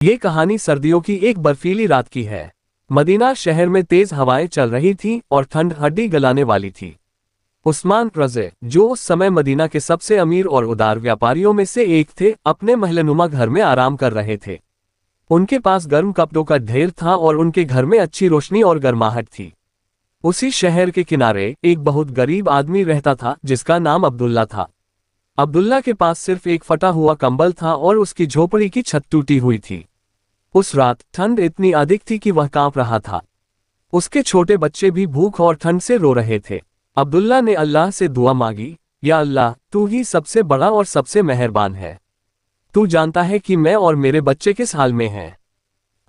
ये कहानी सर्दियों की एक बर्फीली रात की है। मदीना शहर में तेज हवाएं चल रही थीं और ठंड हड्डी गलाने वाली थी। उस्मान रज़े, जो उस समय मदीना के सबसे अमीर और उदार व्यापारियों में से एक थे, अपने महलनुमा घर में आराम कर रहे थे। उनके पास गर्म कपड़ों का ढेर था और उनके घर में अच्छी रोशनी और गर्माहट थी। उसी शहर के किनारे एक बहुत गरीब आदमी रहता था जिसका नाम अब्दुल्ला था। अब्दुल्ला के पास सिर्फ एक फटा हुआ कंबल था और उसकी झोपड़ी की छत टूटी हुई थी। उस रात ठंड इतनी अधिक थी कि वह कांप रहा था। उसके छोटे बच्चे भी भूख और ठंड से रो रहे थे। अब्दुल्ला ने अल्लाह से दुआ मांगी, या अल्लाह, तू ही सबसे बड़ा और सबसे मेहरबान है। तू जानता है कि मैं और मेरे बच्चे किस हाल में हैं।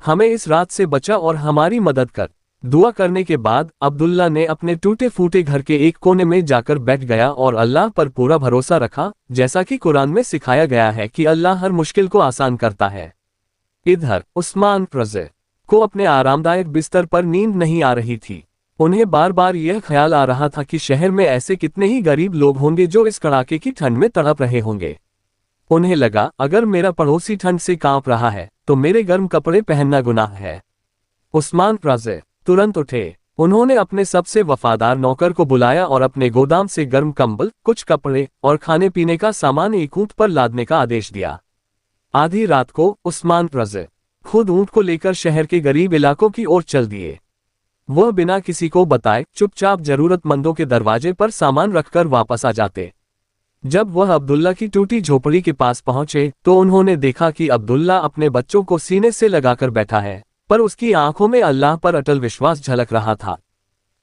हमें इस रात से बचा और हमारी मदद कर। दुआ करने के बाद अब्दुल्ला ने अपने टूटे फूटे घर के एक कोने में जाकर बैठ गया और अल्लाह पर पूरा भरोसा रखा, जैसा कि कुरान में सिखाया गया है कि अल्लाह हर मुश्किल को आसान करता है। इधर उस्मान रज़े को अपने आरामदायक बिस्तर पर नींद नहीं आ रही थी। उन्हें बार बार यह ख्याल आ रहा था कि शहर में ऐसे कितने ही गरीब लोग होंगे जो इस कड़ाके की ठंड में तड़प रहे होंगे। उन्हें लगा, अगर मेरा पड़ोसी ठंड से कांप रहा है तो मेरे गर्म कपड़े पहनना गुनाह है। उस्मान रज़े तुरंत उठे। उन्होंने अपने सबसे वफादार नौकर को बुलाया और अपने गोदाम से गर्म कंबल, कुछ कपड़े और खाने पीने का सामान एक ऊंट पर लादने का आदेश दिया। आधी रात को उस्मान रज़े खुद ऊंट को लेकर शहर के गरीब इलाकों की ओर चल दिए। वह बिना किसी को बताए चुपचाप जरूरतमंदों के दरवाजे पर सामान रखकर वापस आ जाते। जब वह अब्दुल्ला की टूटी झोपड़ी के पास पहुंचे तो उन्होंने देखा कि अब्दुल्ला अपने बच्चों को सीने से लगाकर बैठा है, पर उसकी आंखों में अल्लाह पर अटल विश्वास झलक रहा था।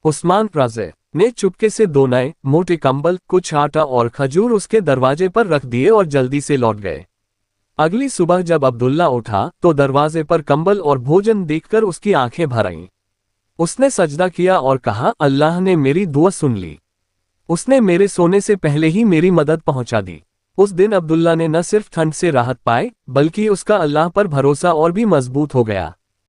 उस्मान रज़े ने चुपके से 2 नए मोटे कंबल, कुछ आटा और खजूर उसके दरवाजे पर रख दिए और जल्दी से लौट गए। अगली सुबह जब अब्दुल्ला उठा तो दरवाजे पर कंबल और भोजन देखकर उसकी आंखें भर आईं। उसने सजदा किया और कहा, अल्लाह ने मेरी दुआ सुन ली। उसने मेरे सोने से पहले ही मेरी मदद पहुंचा दी। उस दिन अब्दुल्ला ने न सिर्फ ठंड से राहत पाई, बल्कि उसका अल्लाह पर भरोसा और भी मजबूत हो गया।